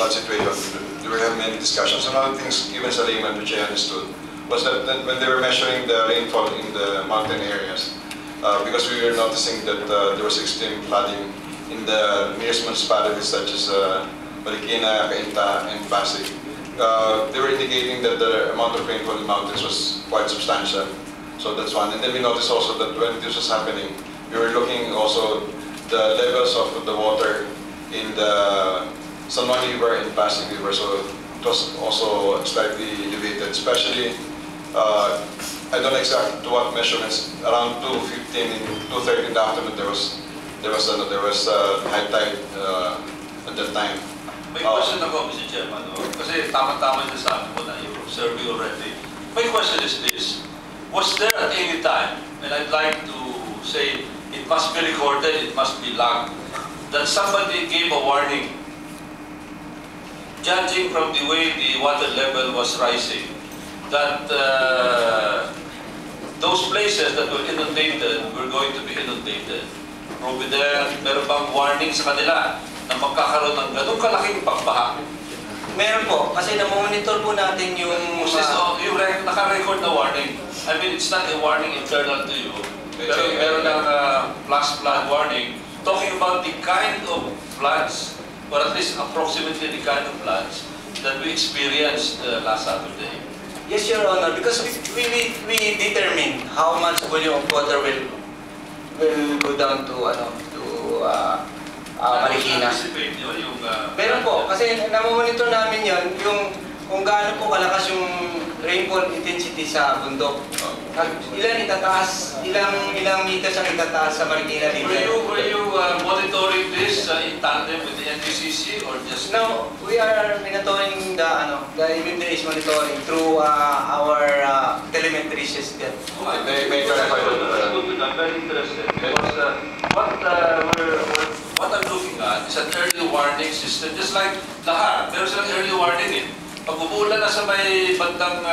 flood situation, we have many discussions. One of the things, given sa layman, which I understood, was that when they were measuring the rainfall in the mountain areas, because we were noticing that there was extreme flooding in the nearest municipalities such as Marikina, Cainta, and Pasig. They were indicating that the amount of rainfall in the mountains was quite substantial. So that's one. And then we noticed also that when this was happening, we were looking also the levels of the water in the San Juan River and Pasig River. So it was also slightly elevated, especially I don't know exactly to what measurements. Around 2:15 and 2:30 in the afternoon, there was high tide at that time. May question ako, Mr. Chairman, kasi tama-tama yung sabi mo na you survey already. My question is this: was there at any time, and I'd like to say it must be recorded, it must be logged, that somebody gave a warning, judging from the way the water level was rising, that those places that were inundated were going to be inundated? Provident, meron bang warning sa kanila na magkakaroon ng ganun kalaking pagbaha? Meron po, kasi na-monitor po natin yung... yung naka-record na warning. I mean, it's not a warning internal to you. Pero meron ng flash flood warning talking about the kind of floods, or at least approximately the kind of floods that we experienced last Saturday. Yes, Your Honor, because we determine how much volume of water will go down to Marikina. Meron po, kasi namomonitor namin yon yung kung gaano po kalakas yung rainfall intensity sa bundok. Ilan itataas, ilang meters ang itataas sa Marikina dito. Were you monitoring this in tandem with the NDCC or just? No, we are monitoring the MMDA is monitoring through our telemetry system. May clarify I'm very interested because what I'm looking at is an early warning system, just like lahat. Meron silang early warning eh. Pag umuulan na sa may bandang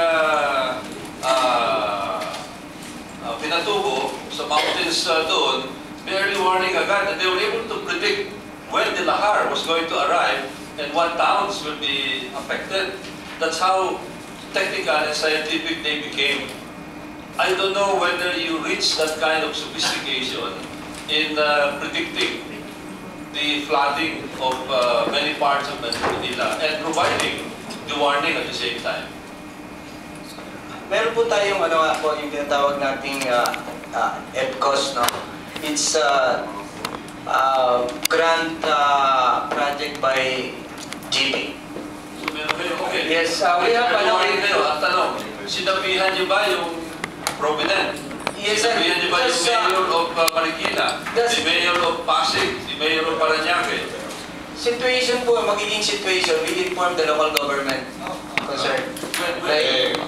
Pinatubo, sa mountains doon, may early warning agad, and they were able to predict when the lahar was going to arrive and what towns will be affected. That's how technical and scientific they became. I don't know whether you reach that kind of sophistication in predicting the flooding of many parts of Manila and providing the warning at the same time. Meron po tayong yung tinatawag nating EPCOS, no? It's grant project by GB. So meron kayo, okay. Yes, we have warning kayo. At tanong, sinabihan niyo ba yung Provident? Yes, sir. Sinabihan niyo ba yung Mayor of Marikina, the Mayor of Pasig, the Mayor of Paranaque? Situation po, magiging situation, we inform the local government concerned.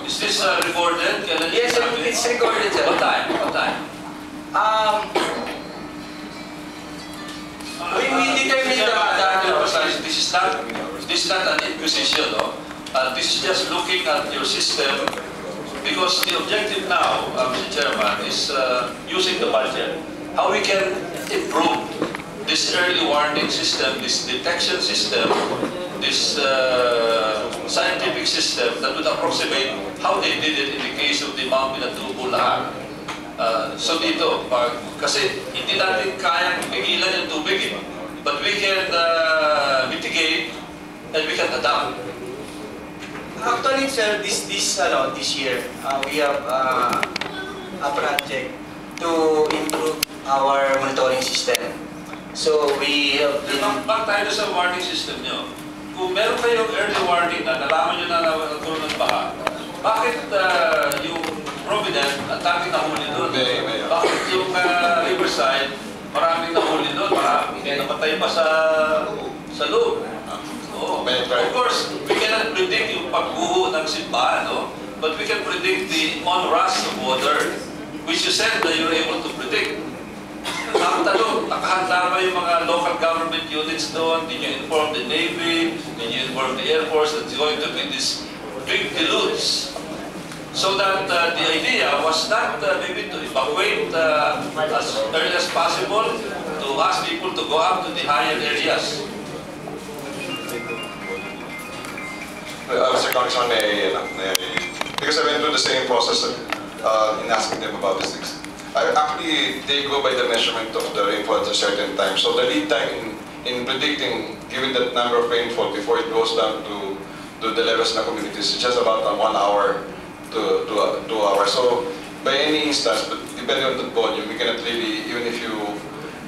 Is this recorded? Yes, sir, it's recorded, sir. What time? What time? We determine the this is not an inquisition, no? This is just looking at your system, because the objective now, Mr. Chairman, is using the budget. How we can improve this early warning system, this detection system, this scientific system that would approximate how they did it in the case of the Mount Pinatubo lahar. So dito, kasi hindi natin kayang pigilan yung tubig, but we can mitigate and we can adapt. Actually, sir, this year we have a project to improve our monitoring system. So we have been... Back tayo sa warning system nyo. Kung meron kayong early warning na nalaman nyo na nagkaroon ng baha, bakit yung Provident at daming nahuli doon? Bakit yung Riverside, maraming nahuli doon? Maraming namatay pa sa loob. Oh. Of course, we cannot predict yung pagbuho ng simbahan, no? But we can predict the onrush of water, which you said that you were able to predict. Ang tanong, nakahanda ba yung mga local government units doon? Did you inform the Navy? Did you inform the Air Force that it's going to be this big deluge? So that the idea was not maybe to evacuate as early as possible, to ask people to go up to the higher areas. Mr. Congressman, because I went through the same process in asking them about these things. Actually, they go by the measurement of the rainfall at a certain time. So the lead time in predicting, given that number of rainfall before it goes down to the levels in the communities, is just about 1 hour to 2 hours. So by any instance, but depending on the volume, we cannot really, even if you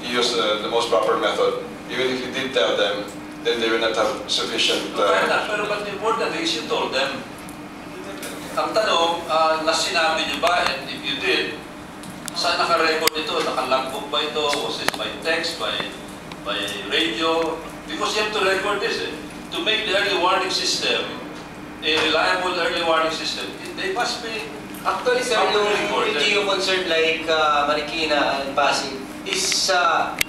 use the most proper method, even if you did tell them, then they will not have sufficient... Pero but the important is you told them. Ang tanong, na sinabi niyo ba, and if you did, saan naka-record ito? Naka-logbook ba ito? Was this by text, by radio? Because you have to record this. To make the early warning system a reliable early warning system, they must be... Actually, sir, yung geo-concerned like Marikina and Pasig is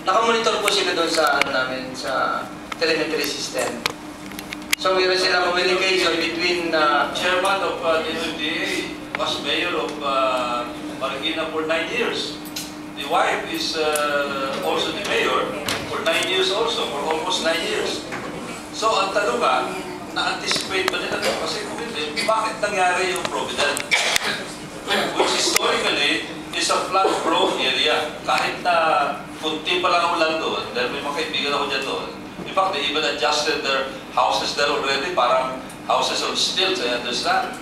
nakamonitor po sila doon sa namin, sa telemetry system. So, meron silang communication between... Chairman of the MMDA was mayor of Marikina for 9 years. The wife is also the mayor for 9 years also, for almost 9 years. So, ang tanong nga, na-anticipate ba nila ito? Kasi kung hindi, bakit nangyari yung Provident? Which historically is a flood-prone area. Kahit na kunti pa lang ang ulan doon, dahil may mga kaibigan ako dyan doon. In fact, they even adjusted their houses there already, parang houses on stilts, I understand.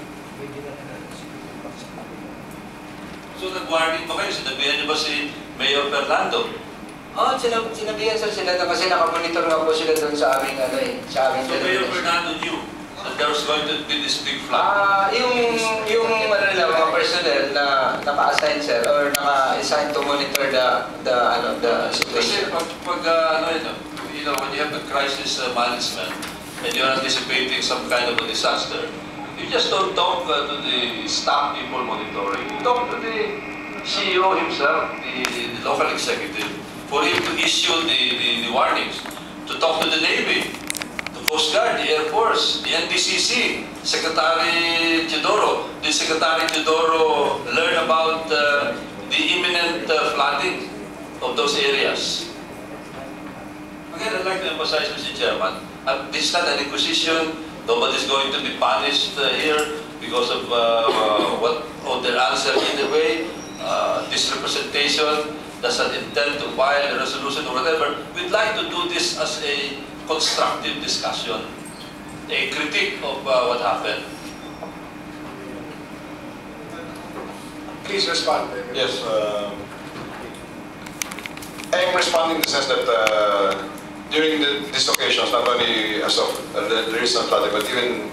So, nag-warning pa kayo? Sinabihan niyo ba si Mayor Fernando? Oo, sinabihan sir sila na kasi nakamonitor nga po sila doon sa aming sa aming So, Mayor Fernando knew that there was going to be this big flood? Yung mga personnel na naka-assign sir or naka-assign to monitor the situation. Kasi pag you know, when you have the crisis management and you're anticipating some kind of a disaster, you just don't talk to the staff people monitoring. You talk to the CEO himself, the local executive, for him to issue the warnings, to talk to the Navy, the Coast Guard, the Air Force, the NDCC, Secretary Teodoro. Did Secretary Teodoro learn about the imminent flooding of those areas? Again, I'd like to emphasize, Mr. Chairman, this is not an inquisition. Nobody's going to be punished here because of their answer either way. This representation doesn't intend to file a resolution or whatever. We'd like to do this as a constructive discussion, a critique of what happened. Please respond. Yes. I'm responding in the sense that during these occasions, not only as of the recent flooding, but even